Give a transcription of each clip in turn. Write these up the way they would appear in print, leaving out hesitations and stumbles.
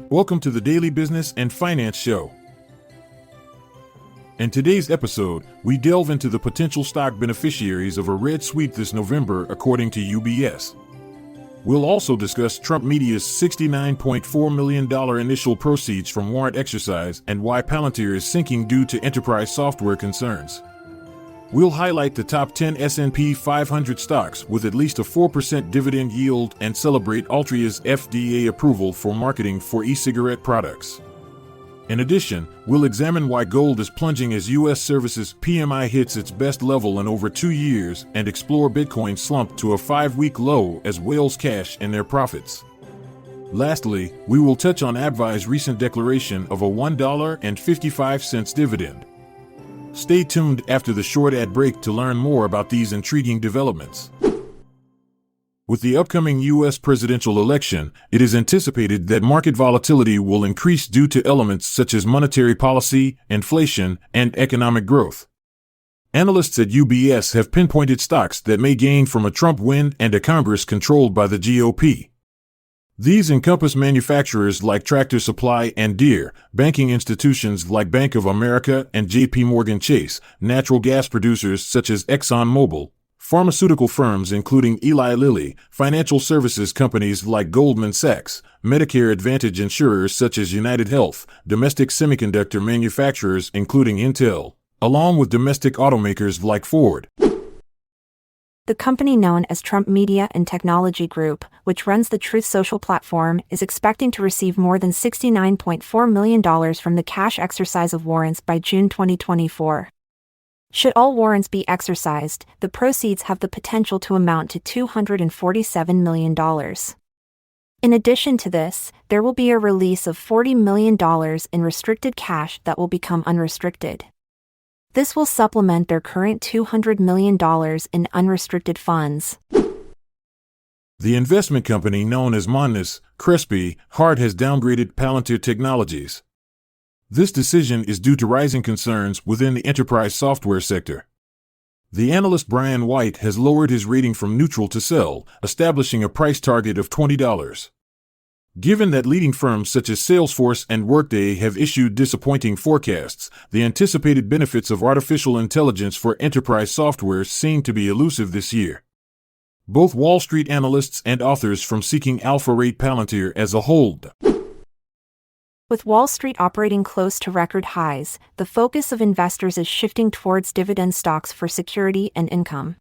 Welcome to the Daily Business and Finance Show. In today's episode, we delve into the potential stock beneficiaries of a red sweep this November, according to UBS. We'll also discuss Trump Media's $69.4 million initial proceeds from warrant exercise and why Palantir is sinking due to enterprise software concerns. We'll highlight the top 10 S&P 500 stocks with at least a 4% dividend yield and celebrate Altria's FDA approval for marketing for e-cigarette products. In addition, we'll examine why gold is plunging as U.S. services PMI hits its best level in over 2 years and explore Bitcoin's slump to a 5-week low as whales cash in their profits. Lastly, we will touch on AbbVie's recent declaration of a $1.55 dividend. Stay tuned after the short ad break to learn more about these intriguing developments. With the upcoming U.S. presidential election, it is anticipated that market volatility will increase due to elements such as monetary policy, inflation, and economic growth. Analysts at UBS have pinpointed stocks that may gain from a Trump win and a Congress controlled by the GOP. These encompass manufacturers like Tractor Supply and Deere, banking institutions like Bank of America and JP Chase, natural gas producers such as ExxonMobil, pharmaceutical firms including Eli Lilly, financial services companies like Goldman Sachs, Medicare Advantage insurers such as United Health, domestic semiconductor manufacturers including Intel, along with domestic automakers like Ford. The company known as Trump Media and Technology Group, which runs the Truth Social platform, is expecting to receive more than $69.4 million from the cash exercise of warrants by June 2024. Should all warrants be exercised, the proceeds have the potential to amount to $247 million. In addition to this, there will be a release of $40 million in restricted cash that will become unrestricted. This will supplement their current $200 million in unrestricted funds. The investment company known as Monness, Crespi, Hart has downgraded Palantir Technologies. This decision is due to rising concerns within the enterprise software sector. The analyst Brian White has lowered his rating from neutral to sell, establishing a price target of $20. Given that leading firms such as Salesforce and Workday have issued disappointing forecasts, the anticipated benefits of artificial intelligence for enterprise software seem to be elusive this year. Both Wall Street analysts and authors from Seeking Alpha rate Palantir as a hold. With Wall Street operating close to record highs, the focus of investors is shifting towards dividend stocks for security and income.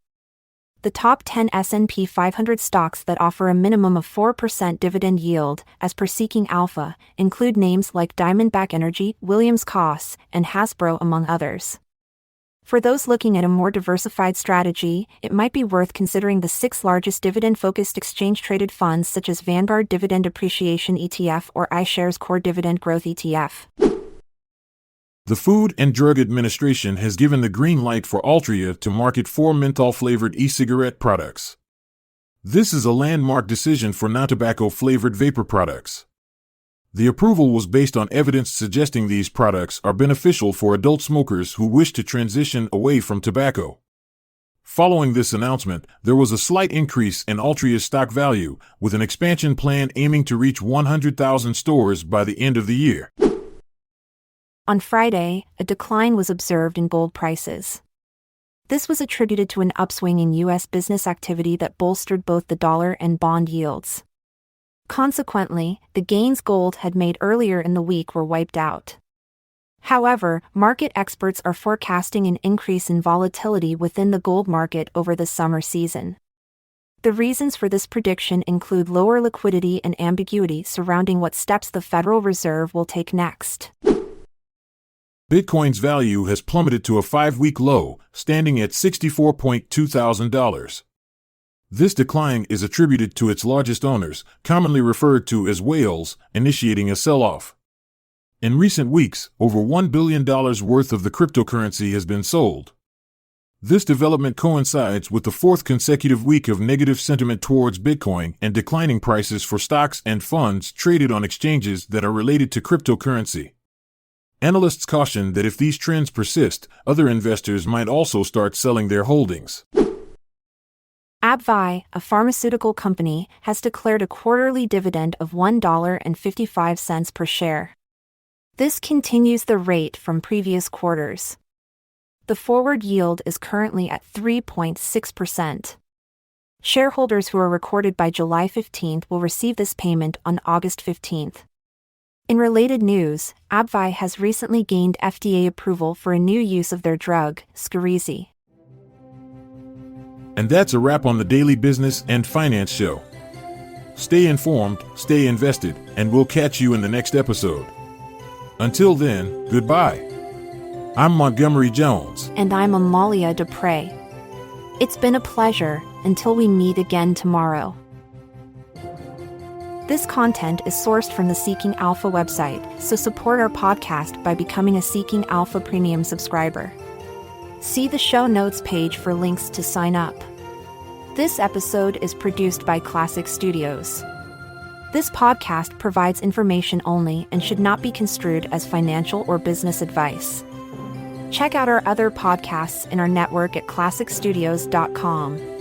The top 10 S&P 500 stocks that offer a minimum of 4% dividend yield, as per Seeking Alpha, include names like Diamondback Energy, Williams-Koss, and Hasbro, among others. For those looking at a more diversified strategy, it might be worth considering the 6 largest dividend-focused exchange-traded funds such as Vanguard Dividend Appreciation ETF or iShares Core Dividend Growth ETF. The Food and Drug Administration has given the green light for Altria to market 4 menthol-flavored e-cigarette products. This is a landmark decision for non-tobacco-flavored vapor products. The approval was based on evidence suggesting these products are beneficial for adult smokers who wish to transition away from tobacco. Following this announcement, there was a slight increase in Altria's stock value, with an expansion plan aiming to reach 100,000 stores by the end of the year. On Friday, a decline was observed in gold prices. This was attributed to an upswing in U.S. business activity that bolstered both the dollar and bond yields. Consequently, the gains gold had made earlier in the week were wiped out. However, market experts are forecasting an increase in volatility within the gold market over the summer season. The reasons for this prediction include lower liquidity and ambiguity surrounding what steps the Federal Reserve will take next. Bitcoin's value has plummeted to a 5-week low, standing at $64,200. This decline is attributed to its largest owners, commonly referred to as whales, initiating a sell-off. In recent weeks, over $1 billion worth of the cryptocurrency has been sold. This development coincides with the 4th consecutive week of negative sentiment towards Bitcoin and declining prices for stocks and funds traded on exchanges that are related to cryptocurrency. Analysts caution that if these trends persist, other investors might also start selling their holdings. AbbVie, a pharmaceutical company, has declared a quarterly dividend of $1.55 per share. This continues the rate from previous quarters. The forward yield is currently at 3.6%. Shareholders who are recorded by July 15 will receive this payment on August 15. In related news, AbbVie has recently gained FDA approval for a new use of their drug, Skyrizi. And that's a wrap on the Daily Business and Finance Show. Stay informed, stay invested, and we'll catch you in the next episode. Until then, goodbye. I'm Montgomery Jones. And I'm Amalia Dupre. It's been a pleasure, until we meet again tomorrow. This content is sourced from the Seeking Alpha website, so support our podcast by becoming a Seeking Alpha Premium subscriber. See the show notes page for links to sign up. This episode is produced by Classic Studios. This podcast provides information only and should not be construed as financial or business advice. Check out our other podcasts in our network at classicstudios.com.